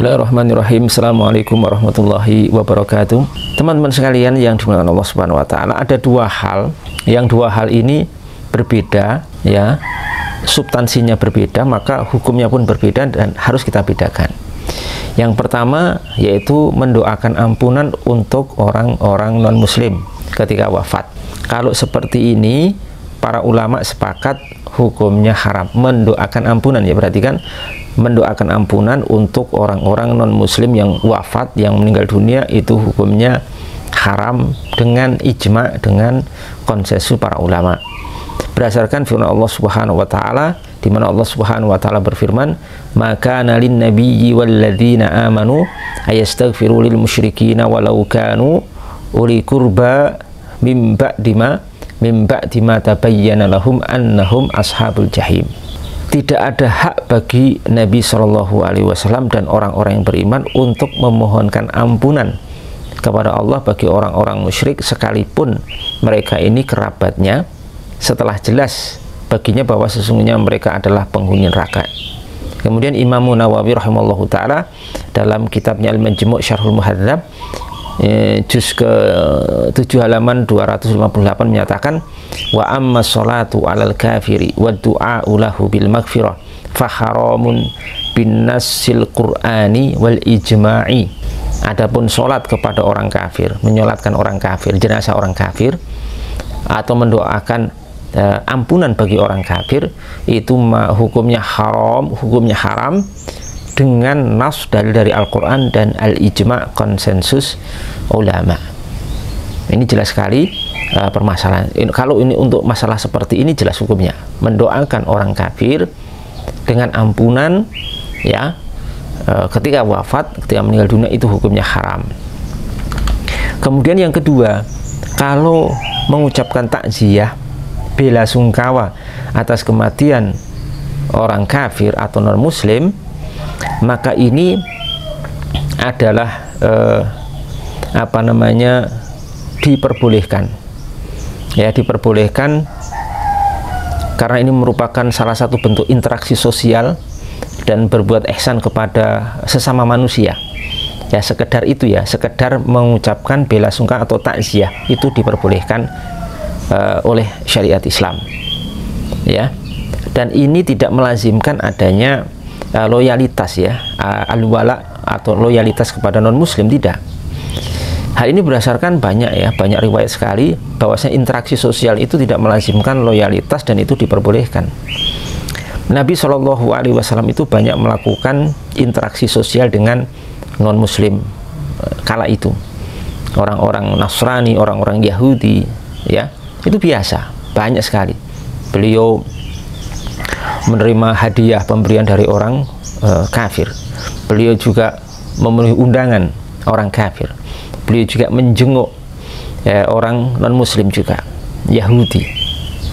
Bismillahirrahmanirrahim. Assalamualaikum warahmatullahi wabarakatuh. Teman-teman sekalian yang dimuliakan Allah Subhanahu wa taala, ada dua hal. Yang dua hal ini berbeda, ya. Substansinya berbeda, maka hukumnya pun berbeda dan harus kita bedakan. Yang pertama yaitu mendoakan ampunan untuk orang-orang non-muslim ketika wafat. Kalau seperti ini, para ulama sepakat hukumnya haram. Mendoakan ampunan, ya, berarti kan mendoakan ampunan untuk orang-orang non-muslim yang wafat, yang meninggal dunia, itu hukumnya haram dengan ijma, dengan konsensus para ulama. Berdasarkan firman Allah Subhanahu wa taala, di mana Allah Subhanahu wa taala berfirman, "Maka nalin nabiyyi walladzina amanu ayastaghfiru lil musyrikina walau kanu uli qurba mim ba'di ma tabayyana lahum annahum ashabul jahim." Tidak ada hak bagi Nabi Shallallahu Alaihi Wasallam dan orang-orang yang beriman untuk memohonkan ampunan kepada Allah bagi orang-orang musyrik sekalipun mereka ini kerabatnya, setelah jelas baginya bahwa sesungguhnya mereka adalah penghuni neraka. Kemudian Imam Nawawi rahimallahu taala dalam kitabnya Al-Majmu' Syarhul Muhadzab juz ke-7 halaman 258 menyatakan, wa amma sholatu alal kafiri wa du'a'u lahu bil maghfirah fa haramun bin nassil qur'ani wal ijma'i. Adapun sholat kepada orang kafir, menyolatkan orang kafir, jenazah orang kafir, atau mendoakan ampunan bagi orang kafir, itu hukumnya haram dengan nas dari Al-Quran dan Al-Ijma', konsensus ulama. Ini jelas sekali permasalahan. Kalau ini untuk masalah seperti ini jelas hukumnya. Mendoakan orang kafir dengan ampunan, ya, ketika wafat, ketika meninggal dunia, itu hukumnya haram. Kemudian yang kedua, kalau mengucapkan takziah, bela sungkawa atas kematian orang kafir atau non muslim, maka ini adalah diperbolehkan, ya, diperbolehkan karena ini merupakan salah satu bentuk interaksi sosial dan berbuat ihsan kepada sesama manusia, ya, sekedar itu, ya, sekedar mengucapkan bela sungkawa atau takziah, itu diperbolehkan oleh syariat Islam, ya. Dan ini tidak melazimkan adanya loyalitas, ya, al-wala atau loyalitas kepada non muslim, tidak. Hal ini berdasarkan banyak riwayat sekali bahwasanya interaksi sosial itu tidak melazimkan loyalitas dan itu diperbolehkan. Nabi Shallallahu Alaihi Wasallam itu banyak melakukan interaksi sosial dengan non muslim kala itu, orang-orang Nasrani, orang-orang Yahudi, ya, itu biasa, banyak sekali. Beliau menerima hadiah pemberian dari orang kafir. Beliau juga memenuhi undangan orang kafir. Beliau juga menjenguk orang non muslim juga, Yahudi,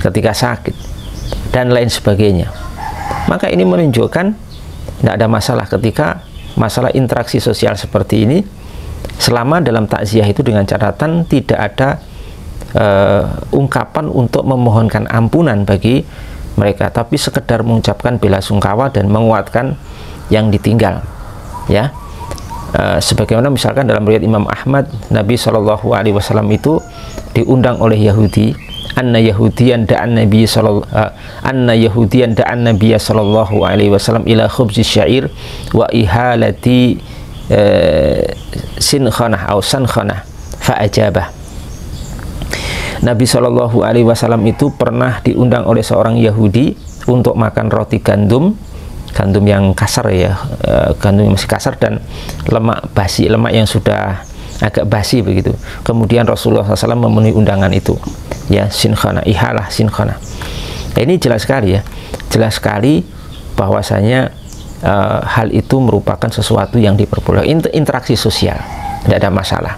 ketika sakit dan lain sebagainya. Maka ini menunjukkan tidak ada masalah ketika masalah interaksi sosial seperti ini, selama dalam takziah itu dengan catatan tidak ada ungkapan untuk memohonkan ampunan bagi mereka, tapi sekedar mengucapkan bela sungkawa dan menguatkan yang ditinggal, ya. Sebagaimana misalkan dalam riwayat Imam Ahmad, Nabi Shallallahu Alaihi Wasallam itu diundang oleh Yahudi, anna Yahudiyan da'an Nabiya Shallallahu Alaihi Wasallam ila khubzi syair wa ihalati sinkhanah atau sankhanah fa'ajabah. Nabi Shallallahu Alaihi Wasallam itu pernah diundang oleh seorang Yahudi untuk makan roti gandum yang kasar, ya, gandum yang masih kasar dan lemak basi, lemak yang sudah agak basi begitu. Kemudian Rasulullah SAW memenuhi undangan itu, ya, sinkhana, ihalah sinkhana. Nah, ini jelas sekali, ya, jelas sekali bahwasanya hal itu merupakan sesuatu yang diperbolehkan, interaksi sosial, tidak ada masalah.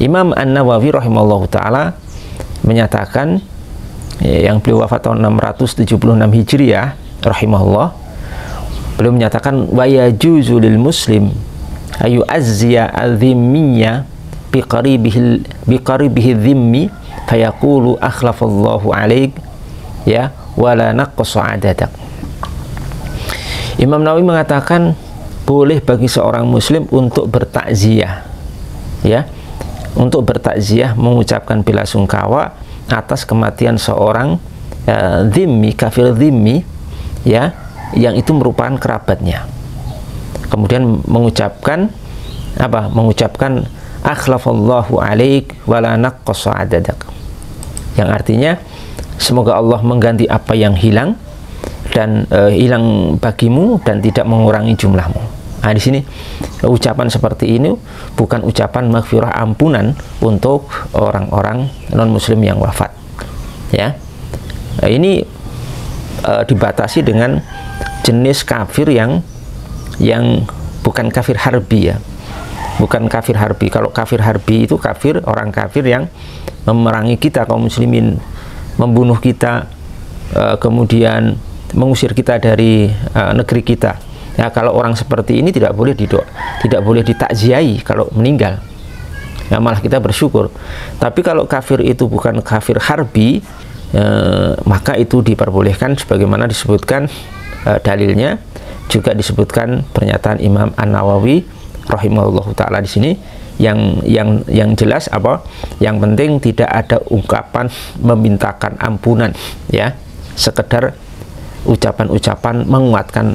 Imam An-Nawawi rahimahullah taala menyatakan, yang beliau wafat tahun 676 Hijriah rahimahullah, beliau menyatakan, wa yajuzu lil muslim ayu azziya al-dhimmiyya biqaribihi dhimmi fayaqulu akhlafallahu alaik, ya, wala naqqasa adadak. Imam Nawawi mengatakan boleh bagi seorang muslim untuk bertakziah, ya, untuk bertakziah, mengucapkan belasungkawa atas kematian seorang dhimmi, kafir dhimmi, ya, yang itu merupakan kerabatnya. Kemudian mengucapkan apa? Mengucapkan akhlafallahu alaik wala naqqasa adadak, yang artinya semoga Allah mengganti apa yang hilang dan hilang bagimu dan tidak mengurangi jumlahmu. Nah, di sini ucapan seperti ini bukan ucapan maghfirah, ampunan untuk orang-orang non-muslim yang wafat, ya. Nah, ini dibatasi dengan jenis kafir yang bukan kafir harbi, ya, bukan kafir harbi. Kalau kafir harbi itu kafir, orang kafir yang memerangi kita kaum muslimin, membunuh kita, kemudian mengusir kita dari negeri kita. Ya, kalau orang seperti ini tidak boleh tidak boleh ditakziahi kalau meninggal. Ya, malah kita bersyukur. Tapi kalau kafir itu bukan kafir harbi, maka itu diperbolehkan, sebagaimana disebutkan dalilnya, juga disebutkan pernyataan Imam An-Nawawi rahimahullahu taala di sini, yang jelas apa? Yang penting tidak ada ungkapan memintakan ampunan, ya, sekedar ucapan-ucapan menguatkan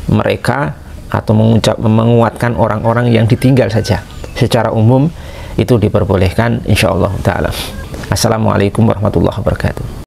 mereka atau menguatkan orang-orang yang ditinggal saja. Secara umum itu diperbolehkan insyaallah taala. Assalamualaikum warahmatullahi wabarakatuh.